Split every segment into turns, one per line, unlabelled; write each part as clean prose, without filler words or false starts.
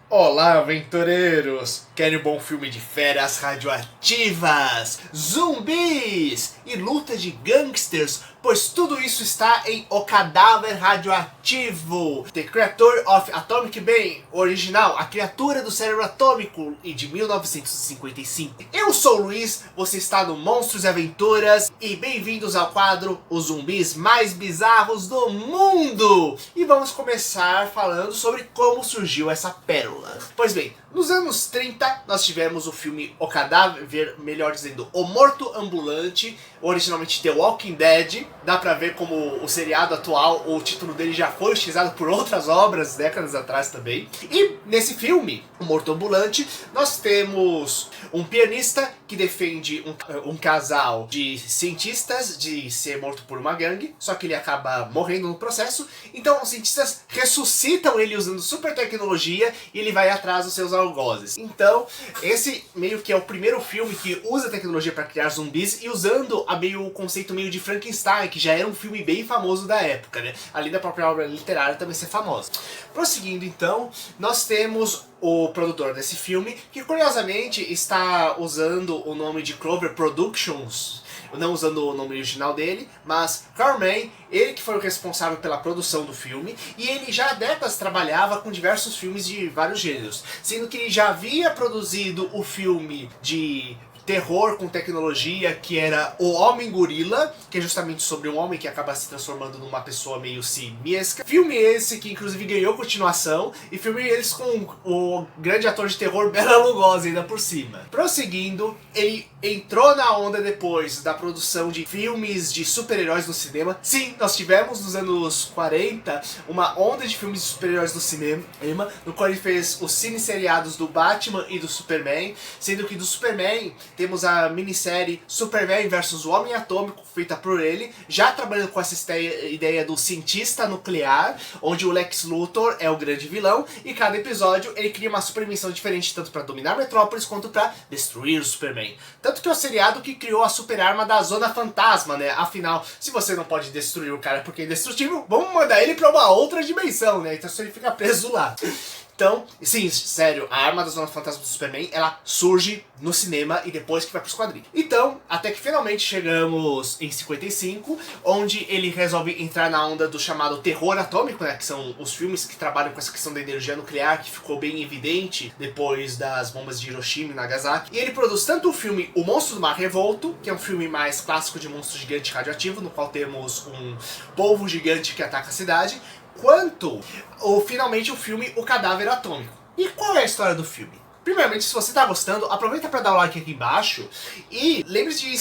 Olá, aventureiros! Querem um bom filme de feras radioativas, zumbis e luta de gangsters? Pois tudo isso está em O Cadáver Radioativo, The Creator of Atomic Brain, original, a criatura do cérebro atômico, e de 1955. Eu sou o Luiz, você está no Monstros e Aventuras, e bem-vindos ao quadro Os Zumbis Mais Bizarros do Mundo! E vamos começar falando sobre como surgiu essa pérola. Pois bem, nos anos 30 nós tivemos o filme O Cadáver, melhor dizendo, O Morto Ambulante, originalmente The Walking Dead. Dá pra ver como o seriado atual, o título dele já foi utilizado por outras obras décadas atrás também. E nesse filme, O Morto Ambulante, nós temos um pianista que defende um casal de cientistas de ser morto por uma gangue, só que ele acaba morrendo no processo. Então os cientistas ressuscitam ele usando super tecnologia e ele vai atrás dos seus algozes. Então esse meio que é o primeiro filme que usa tecnologia para criar zumbis e usando o conceito meio de Frankenstein, que já era um filme bem famoso da época, né? Além da própria obra literária também ser famosa. Prosseguindo então, nós temos o produtor desse filme, que curiosamente está usando o nome de Clover Productions, não usando o nome original dele, mas Carl May, ele que foi o responsável pela produção do filme, e ele já há décadas trabalhava com diversos filmes de vários gêneros, sendo que ele já havia produzido o filme de terror com tecnologia, que era O Homem Gorila, que é justamente sobre um homem que acaba se transformando numa pessoa meio simiesca. Filme esse que inclusive ganhou continuação, e filme eles com o grande ator de terror Bela Lugosi ainda por cima. Prosseguindo, ele entrou na onda depois da produção de filmes de super-heróis no cinema. Sim, nós tivemos nos anos 40 uma onda de filmes de super-heróis no cinema, no qual ele fez os cine-seriados do Batman e do Superman, sendo que do Superman temos a minissérie Superman vs o Homem Atômico, feita por ele, já trabalhando com essa ideia do cientista nuclear, onde o Lex Luthor é o grande vilão, e cada episódio ele cria uma super missão diferente, tanto para dominar Metrópolis quanto para destruir o Superman. Tanto que é o seriado que criou a super arma da Zona Fantasma, né? Afinal, se você não pode destruir o cara porque é indestrutível, vamos mandar ele para uma outra dimensão, né? Então ele fica preso lá. Então, sim, sério, a arma da Zona Fantasma do Superman, ela surge no cinema e depois que vai pros quadrinhos. Então, até que finalmente chegamos em 55, onde ele resolve entrar na onda do chamado terror atômico, né, que são os filmes que trabalham com essa questão da energia nuclear, que ficou bem evidente depois das bombas de Hiroshima e Nagasaki. E ele produz tanto o filme O Monstro do Mar Revolto, que é um filme mais clássico de monstro gigante radioativo, no qual temos um polvo gigante que ataca a cidade, quanto finalmente o filme O Cadáver Atômico. E qual é a história do filme? Primeiramente, se você está gostando, aproveita para dar o like aqui embaixo e lembre-se de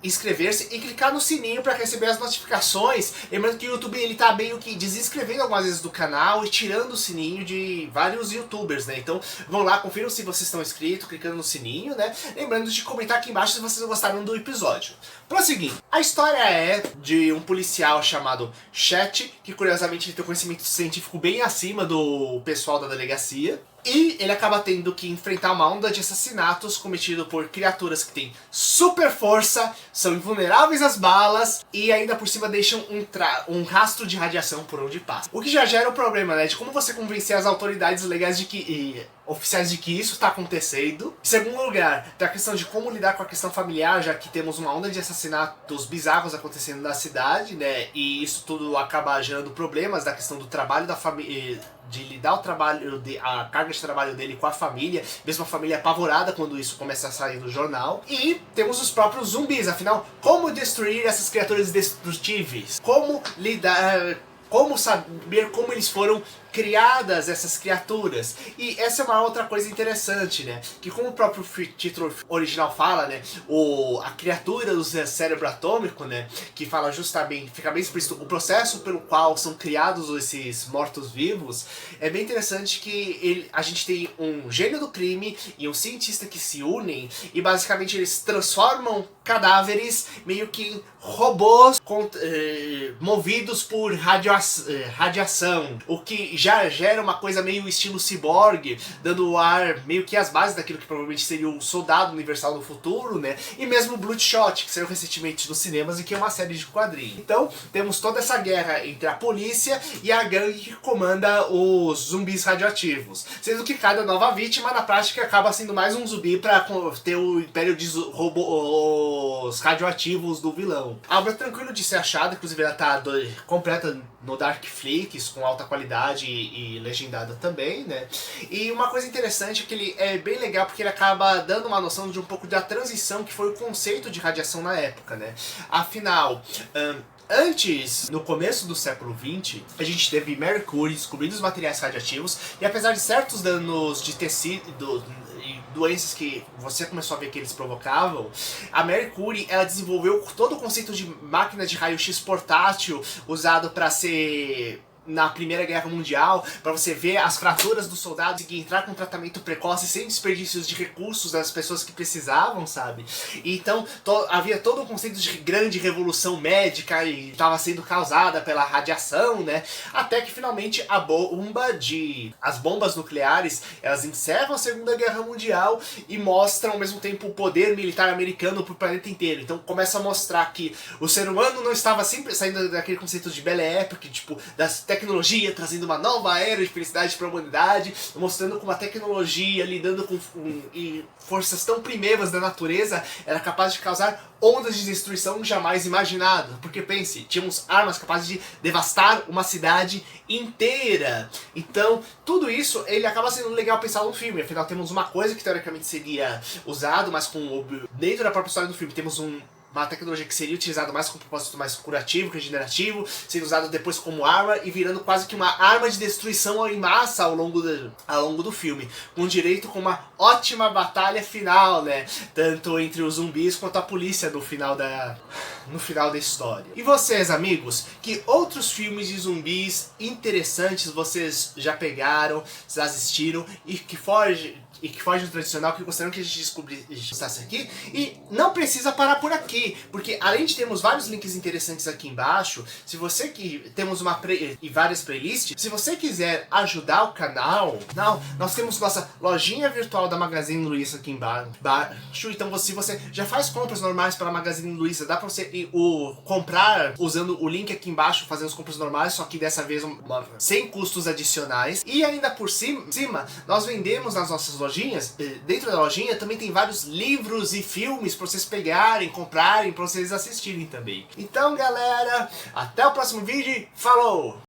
inscrever-se e clicar no sininho para receber as notificações. Lembrando que o YouTube ele tá meio que desinscrevendo algumas vezes do canal e tirando o sininho de vários youtubers, né? Então vão lá, confiram se vocês estão inscritos, clicando no sininho, né? Lembrando de comentar aqui embaixo se vocês gostaram do episódio. Prosseguindo, a história é de um policial chamado Chet, que curiosamente ele tem um conhecimento científico bem acima do pessoal da delegacia. E ele acaba tendo que enfrentar uma onda de assassinatos cometido por criaturas que têm super força, são invulneráveis às balas e ainda por cima deixam um rastro de radiação por onde passa. O que já gera um problema, né, de como você convencer as autoridades legais de que oficiais de que isso está acontecendo. Em segundo lugar, tem a questão de como lidar com a questão familiar, já que temos uma onda de assassinatos bizarros acontecendo na cidade, né? E isso tudo acaba gerando problemas da questão do trabalho da família, de lidar a carga de trabalho dele com a família, mesmo a família apavorada quando isso começa a sair no jornal. E temos os próprios zumbis, afinal, como destruir essas criaturas destrutíveis? Como lidar, como saber como eles foram criadas essas criaturas. E essa é uma outra coisa interessante, né? Que como o próprio título original fala, né? A criatura do cérebro atômico, né? Que fala justamente, fica bem explícito, o processo pelo qual são criados esses mortos-vivos. É bem interessante que a gente tem um gênio do crime e um cientista que se unem e basicamente eles transformam cadáveres meio que em robôs movidos por radiação, o que já gera uma coisa meio estilo ciborgue, dando o ar, meio que as bases daquilo que provavelmente seria o Soldado Universal no futuro, né? E mesmo Bloodshot, que saiu recentemente nos cinemas e que é uma série de quadrinhos. Então, temos toda essa guerra entre a polícia e a gangue que comanda os zumbis radioativos. Sendo que cada nova vítima, na prática, acaba sendo mais um zumbi para ter o império de robôs radioativos do vilão. A obra é tranquilo de ser achada, inclusive ela tá completa no Darkflix, com alta qualidade e legendada também, né? E uma coisa interessante é que ele é bem legal porque ele acaba dando uma noção de um pouco da transição que foi o conceito de radiação na época, né? Afinal, antes, no começo do século XX, a gente teve Marie Curie descobrindo os materiais radioativos e apesar de certos danos de tecido e doenças que você começou a ver que eles provocavam, a Marie Curie ela desenvolveu todo o conceito de máquina de raio-x portátil usado para ser na Primeira Guerra Mundial, para você ver as fraturas dos soldados e entrar com tratamento precoce sem desperdícios de recursos das pessoas que precisavam, sabe? E então havia todo um conceito de grande revolução médica e estava sendo causada pela radiação, né? Até que finalmente as bombas nucleares, elas encerram a Segunda Guerra Mundial e mostram ao mesmo tempo o poder militar americano pro planeta inteiro. Então começa a mostrar que o ser humano não estava sempre saindo daquele conceito de Belle Époque, tipo, das tecnologia trazendo uma nova era de felicidade para a humanidade, mostrando como a tecnologia lidando com forças tão primeiras da natureza era capaz de causar ondas de destruição jamais imaginadas. Porque pense, tínhamos armas capazes de devastar uma cidade inteira. Então, tudo isso ele acaba sendo legal pensar no filme. Afinal, temos uma coisa que teoricamente seria usado, mas dentro da própria história do filme temos uma tecnologia que seria utilizada mais com um propósito mais curativo, regenerativo, sendo usada depois como arma e virando quase que uma arma de destruição em massa ao longo do filme, com direito com uma ótima batalha final, né? Tanto entre os zumbis quanto a polícia no final da história. E vocês, amigos, que outros filmes de zumbis interessantes vocês já pegaram, vocês assistiram e que fogem do tradicional, que gostariam que a gente descobrisse aqui? E não precisa parar por aqui, porque além de termos vários links interessantes aqui embaixo, se você temos e várias playlists, se você quiser ajudar o canal, nós temos nossa lojinha virtual da Magazine Luiza aqui embaixo. Então se você já faz compras normais pela Magazine Luiza, dá pra você comprar usando o link aqui embaixo, fazendo as compras normais, só que dessa vez sem custos adicionais. E ainda por cima, nós vendemos nas nossas lojinhas, dentro da lojinha também tem vários livros e filmes para vocês pegarem, comprarem, para vocês assistirem também. Então galera, até o próximo vídeo, falou!